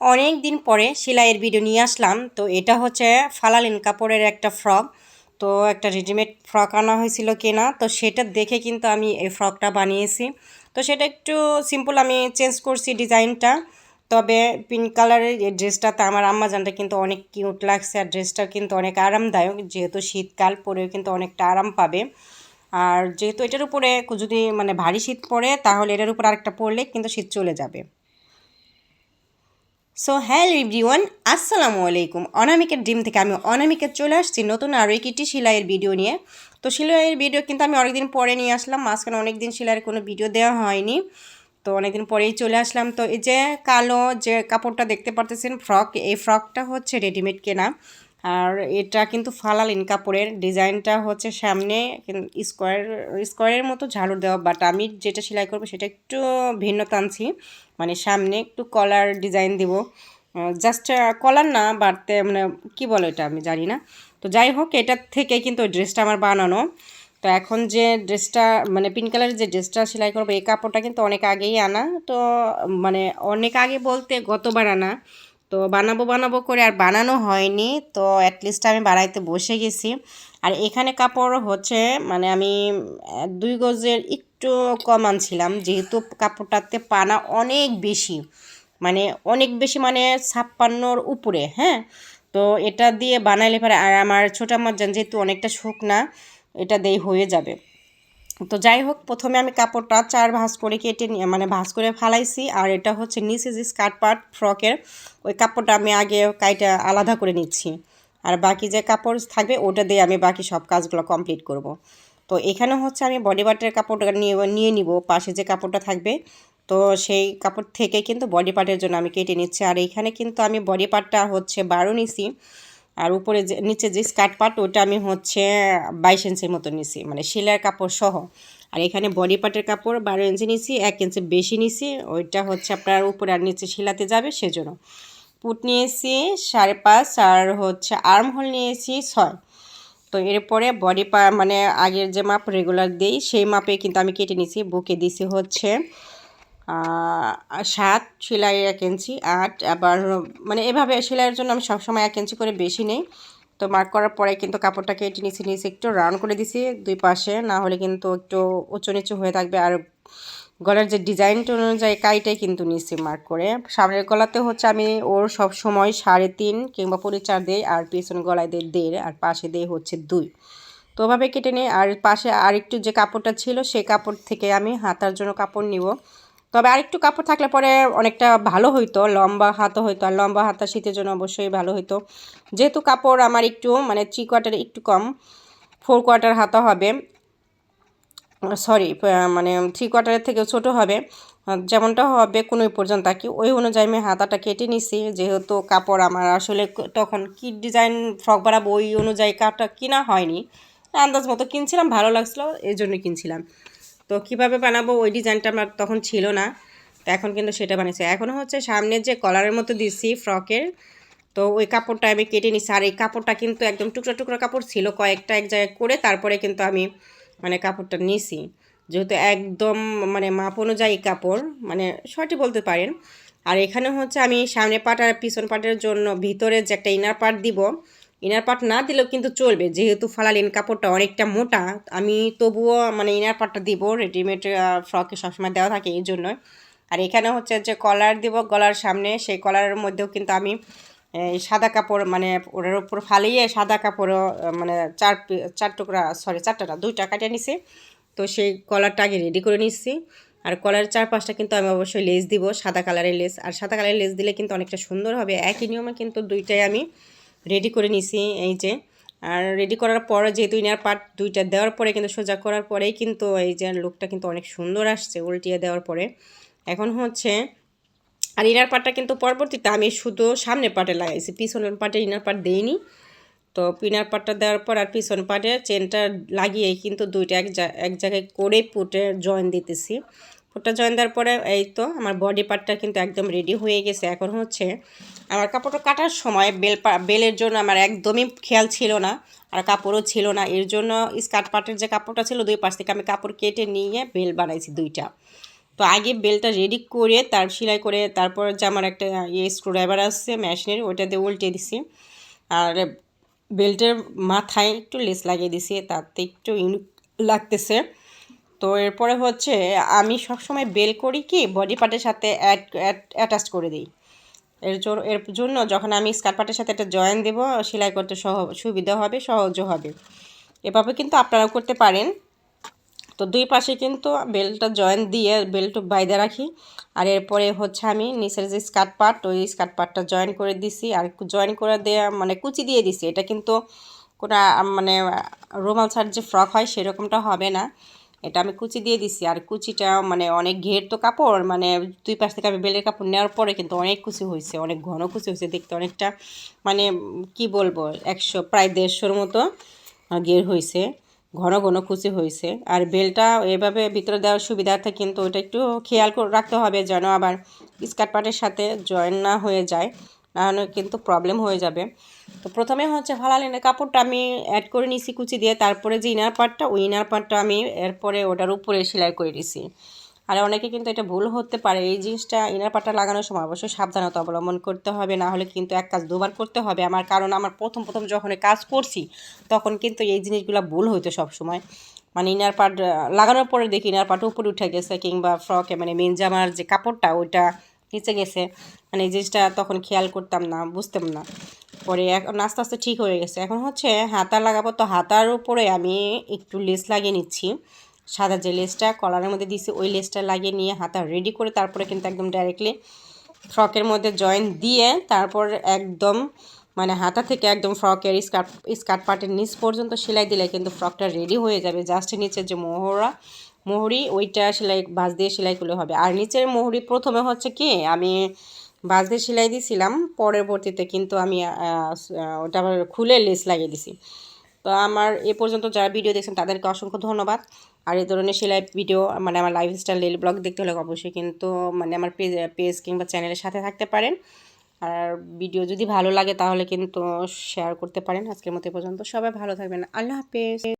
অনেক দিন পরে সেলাইয়ের ভিডিও নিয়ে আসলাম। তো এটা হচ্ছে ফালালিন কাপড়ের একটা ফ্রক। তো একটা রেডিমেড ফ্রক আনা হয়েছিল কেনা, তো সেটা দেখে কিন্তু আমি এই ফ্রকটা বানিয়েছি। তো সেটা একটু সিম্পল আমি চেঞ্জ করছি ডিজাইনটা। তবে পিঙ্ক কালারের এই ড্রেসটাতে আমার আম্মাজানটা কিন্তু অনেক কিউট লাগছে, আর ড্রেসটা কিন্তু অনেক আরামদায়ক, যেহেতু শীতকাল পরেও কিন্তু অনেকটা আরাম পাবে। আর যেহেতু এটার উপরে যদি মানে ভারী শীত পড়ে, তাহলে এটার উপর আরেকটা পরলে কিন্তু শীত চলে যাবে। সো হ্যালো এভরিওয়ান, আসসালামু আলাইকুম। অনামিকার ডিম থেকে আমি অনামিকা চলে আসছি নতুন আরও একটি সেলাইয়ের ভিডিও নিয়ে। তো সেলাইয়ের ভিডিও কিন্তু আমি অনেকদিন পরে নিয়ে আসলাম, মাঝখানে অনেকদিন সেলাইয়ের কোনো ভিডিও দেওয়া হয়নি। তো অনেকদিন পরেই চলে আসলাম। তো এই যে কালো যে কাপড়টা দেখতে পারতেছেন ফ্রক, এই ফ্রকটা হচ্ছে রেডিমেড কেনা। আর এটা কিন্তু ফালালিন কাপড়ের, ডিজাইনটা হচ্ছে সামনে স্কোয়ারের মতো ঝাড়ু দেওয়া, বাট আমি যেটা সেলাই করবো সেটা একটু ভিন্ন টানছি। মানে সামনে একটু কলার ডিজাইন দিব, জাস্ট কলার না, বাড়তে মানে কি বলো এটা আমি জানি না। তো যাই হোক, এটার থেকে কিন্তু ওই ড্রেসটা আমার বানানো। তো এখন যে ড্রেসটা মানে পিঙ্ক কালারের যে ড্রেসটা সেলাই করবো, এই কাপড়টা কিন্তু অনেক আগেই আনা। তো মানে অনেক আগে বলতে গতবার আনা। তো বানাবো বানাবো করে আর বানানো হয়নি। তো অ্যাটলিস্ট আমি বানাইতে বসে গেছি। আর এখানে কাপড় হচ্ছে মানে আমি 2 গজের একটু কম আনছিলাম, যেহেতু কাপড়টাতে পানা অনেক বেশি, মানে অনেক বেশি, মানে 56-র উপরে। হ্যাঁ, তো এটা দিয়ে বানাইলে পারে, আর আমার ছোটো আমার যেহেতু অনেকটা শুকনা, এটা দিয়ে হয়ে যাবে। তো যাই হোক, প্রথমে আমি কাপড়টা 4 ভাঁজ করে কেটে মানে ভাঁজ করে ফালাইছি। আর এটা হচ্ছে নিচে যে স্কার্ট পার্ট ফ্রকের, ওই কাপড়টা আমি আগে কাইটা আলাদা করে নিচ্ছি। আর বাকি যে কাপড় থাকবে ওটা দিয়ে আমি বাকি সব কাজগুলো কমপ্লিট করব। তো এখানে হচ্ছে আমি বডি পার্টের কাপড়টা নিয়ে নিব, পাশে যে কাপড়টা থাকবে। তো সেই কাপড় থেকে কিন্তু বডি পার্টের জন্য আমি কেটে নিচ্ছি। আর এইখানে কিন্তু আমি বডি পার্টটা হচ্ছে 12 নিছি। আর উপরে যে নিচে যে স্কার্ট পার্ট ওটা আমি হচ্ছে 22 ইঞ্চির মতো নিছি, মানে সেলাইয়ের কাপড় সহ। আর এখানে বডি পার্টের কাপড় 12 ইঞ্চি নিছি, 1 ইঞ্চি বেশি নিছি। ওইটা হচ্ছে আপনার উপরে আর নিচে সেলাতে যাবে সেজন্য। পুট নিয়েছি 5.5, আর হচ্ছে আর্ম হোল নিয়েছি 6। তো এরপরে মানে আগের যে মাপ রেগুলার দিই সেই মাপে কিন্তু আমি কেটে নিছি। বুকে দিছি হচ্ছে 7, সেলাই 1 ইঞ্চি 8। আবার মানে এভাবে সেলাইয়ের জন্য আমি সবসময় 1 ইঞ্চি করে বেশি নেই। তো মার্ক করার পরে কিন্তু কাপড়টা কেটে নিচে একটু রাউন্ড করে দিছি দুই পাশে, না হলে কিন্তু একটু উঁচু নিচু হয়ে থাকবে। আর গলার যে ডিজাইনটা অনুযায়ী কাইটাই কিন্তু নিচে মার্ক করে। সামনের গলাতে হচ্ছে আমি ওর সব সময় 3.5 কিংবা 4.5 দিই, আর পিছন গলায় দিই 1.5, আর পাশে দিয়ে হচ্ছে 2। তো ওভাবে কেটে নিই। আর পাশে আরেকটু যে কাপড়টা ছিল সেই কাপড় থেকে আমি হাতার জন্য কাপড় নিব। তবে আরেকটু কাপড় থাকলে পরে অনেকটা ভালো হইতো, লম্বা হাতা হইতো। আর লম্বা হাতা শীতের জন্য অবশ্যই ভালো হইতো। যেহেতু কাপড় আমার একটু মানে 3/4 একটু কম, 4/4 হাতা হবে, সরি মানে 3/4 থেকেও ছোটো হবে। যেমনটা হবে কোনো পর্যন্ত আর কি, ওই অনুযায়ী আমি হাতাটা কেটে নিছি। যেহেতু কাপড় আমার আসলে তখন কি ডিজাইন ফ্রক বানাবো ওই অনুযায়ী কাপড়টা কিনা হয়নি, আন্দাজ মতো কিনছিলাম, ভালো লাগছিলো এই জন্য কিনছিলাম। তো কীভাবে বানাবো ওই ডিজাইনটা আমার তখন ছিল না। তো এখন কিন্তু সেটা বানিয়েছে। এখন হচ্ছে সামনের যে কলারের মতো দিছি ফ্রকের, তো ওই কাপড়টা আমি কেটে নিছি। আর এই কাপড়টা কিন্তু একদম টুকরা টুকরা কাপড় ছিল, কয়েকটা এক জায়গায় করে তারপরে কিন্তু আমি মানে কাপড়টা নিছি। যেহেতু একদম মানে মাপ অনুযায়ী কাপড়, মানে সঠিক বলতে পারেন। আর এখানে হচ্ছে আমি সামনে পাট আর পিছন পাটের জন্য ভিতরে যে একটা ইনার পার্ট দিব। ইনার পার্ট না দিলেও কিন্তু চলবে, যেহেতু ফালালিন কাপড়টা অনেকটা মোটা, আমি তবুও মানে ইনার পার্টটা দিব। রেডিমেড ফ্রকে সবসময় দেওয়া থাকে এই জন্যই। আর এখানে হচ্ছে যে কলার দিব গলার সামনে, সেই কলারের মধ্যেও কিন্তু আমি এই সাদা কাপড় মানে ওটার উপর ফালিয়ে সাদা কাপড়ও মানে 4 টুকরা, সরি 4টা না 2টা কাটিয়ে নিছি। তো সেই কলারটা আগে রেডি করে নিচ্ছি। আর কলারের 4-5টা কিন্তু আমি অবশ্যই লেস দিব, সাদা কালারের লেস। আর সাদা কালারের লেস দিলে কিন্তু অনেকটা সুন্দর হবে। একই নিয়মে কিন্তু 2টাই আমি রেডি করে নিছি এই যে। আর রেডি করার পরে যেহেতু ইনার পার্ট 2টা দেওয়ার পরে কিন্তু সোজা করার পরেই কিন্তু এই যে লুকটা কিন্তু অনেক সুন্দর আসছে উল্টিয়ে দেওয়ার পরে। এখন হচ্ছে আর ইনার পার্টটা কিন্তু পরবর্তীতে আমি শুধু সামনের পার্টে লাগাইছি, পিছনের পার্টে ইনার পার্ট দেইনি। তো ইনার পার্টটা দেওয়ার পর আর পিছন পার্টে চেনটা লাগিয়ে কিন্তু 2টা এক জায়গায় করে পুটে জয়েন দিতেছি। পুটটা জয়েন দেওয়ার পরে এই তো আমার বডি পার্টটা কিন্তু একদম রেডি হয়ে গেছে। এখন হচ্ছে আমার কাপড়টা কাটার সময় বেলের জন্য আমার একদমই খেয়াল ছিল না, আর কাপড়ও ছিল না। এর জন্য স্কার্ট পার্টের যে কাপড়টা ছিল 2 পাশ থেকে আমি কাপড় কেটে নিয়ে বেল বানাইছি 2টা। তো আগে বেলটা রেডি করে তার সেলাই করে তারপর যে আমার একটা স্ক্রুড্রাইভার আছে মেশিনের ওইটা দিয়ে উল্টে দিছি। আর বেল্টের মাথায় একটু লেস লাগিয়ে দিছি, তাতে একটু ইউনিক লাগতেছে। তো এরপরে হচ্ছে আমি সবসময় বেল করি কি বডি পার্টের সাথে অ্যাটাচ করে দিই। এর জন্য যখন আমি স্কার্ট পার্টের সাথে একটা জয়েন দেবো সেলাই করতে সুবিধা হবে, সহজও হবে। এভাবে কিন্তু আপনারাও করতে পারেন। তো দুই পাশে কিন্তু বেল্টটা জয়েন দিয়ে বেল্ট বাইদা রাখি। আর এরপরে হচ্ছে আমি নিচের যে স্কার্ট পার্ট ওই স্কার্ট পার্টটা জয়েন করে দিছি। আর জয়েন করে দেওয়া মানে কুচি দিয়ে দিছি। এটা কিন্তু কোনো মানে রুমাল ছাড় যে ফ্রক হয় সেরকমটা হবে না, এটা আমি কুচি দিয়ে দিছি। আর কুচিটা মানে অনেক ঘের তো কাপড়, মানে দুই পাশ থেকে আমি বেলের কাপড় নেওয়ার পরে কিন্তু অনেক কুচি হয়েছে, অনেক ঘন কুচি হয়েছে, দেখতে অনেকটা মানে কি বলবো 100 প্রায় 150-র মতো ঘের হয়েছে, ঘন ঘন কুচি হয়েছে। আর বেলটা এভাবে ভিতরে দেওয়ার সুবিধার্থে কিন্তু ওটা একটু খেয়াল করে রাখতে হবে যেন আবার স্কার্ট পার্টের সাথে জয়েন না হয়ে যায়, নাহলে কিন্তু প্রবলেম হয়ে যাবে। তো প্রথমে হচ্ছে ফালালিনের কাপড়টা আমি অ্যাড করে নিছি কুচি দিয়ে, তারপরে যে ইনার পার্টটা ওই ইনার পার্টটা আমি এরপরে ওটার উপরে সেলাই করে দিছি। আর অনেকে কিন্তু এটা ভুল হতে পারে, এই জিনিসটা ইনার পার্টটা লাগানোর সময় অবশ্যই সাবধানতা অবলম্বন করতে হবে, না হলে কিন্তু এক কাজ দুবার করতে হবে। কারণ আমার প্রথম যখন কাজ করছি তখন কিন্তু এই জিনিসগুলো ভুল হইতো সবসময়, মানে ইনার পার্ট লাগানোর পরে দেখি ইনার পার্ট উপরে উঠে গেছে, কিংবা ফ্রকে মানে মেন জামার যে কাপড়টা ওইটা নিচে গেছে, মানে এই জিনিসটা তখন খেয়াল করতাম না, বুঝতাম না। পরে এখন আস্তে আস্তে ঠিক হয়ে গেছে। এখন হচ্ছে হাতা লাগাবো, তো হাতার উপরে আমি একটু লেস লাগিয়ে নিচ্ছি। সাদা যে লেসটা কলারের মধ্যে দিয়েছি ওই লেসটা লাগিয়ে নিয়ে হাতা রেডি করে তারপরে কিন্তু একদম ডাইরেক্টলি ফ্রকের মধ্যে জয়েন দিয়ে তারপর একদম মানে হাতা থেকে একদম ফ্রকের স্কার্ট পার্টের নিচ পর্যন্ত সেলাই দিলে কিন্তু ফ্রকটা রেডি হয়ে যাবে। জাস্ট নিচের যে মোহরি ওইটা সেলাই ভাঁজ দিয়ে সেলাই করলে হবে। আর নিচের মোহরি প্রথমে হচ্ছে কি আমি ভাঁজ দিয়ে সেলাই দিয়েছিলাম, পরবর্তীতে কিন্তু আমি ওটা আবার খুলে লেস লাগিয়ে দিছি। তো আমার এ পর্যন্ত যারা ভিডিও দেখছেন তাদেরকে অসংখ্য ধন্যবাদ। আর এই ধরনের সেলাই ভিডিও মানে আমার লাইফস্টাইল ডেইলি ব্লগ দেখতে হলে অবশ্যই কিন্তু মানে আমার পেজ কিংবা চ্যানেলের সাথে থাকতে পারেন। আর ভিডিও যদি ভালো লাগে তাহলে কিন্তু শেয়ার করতে পারেন। আজকের মতো এ পর্যন্ত, সবাই ভালো থাকবেন, আল্লাহ হাফেজ।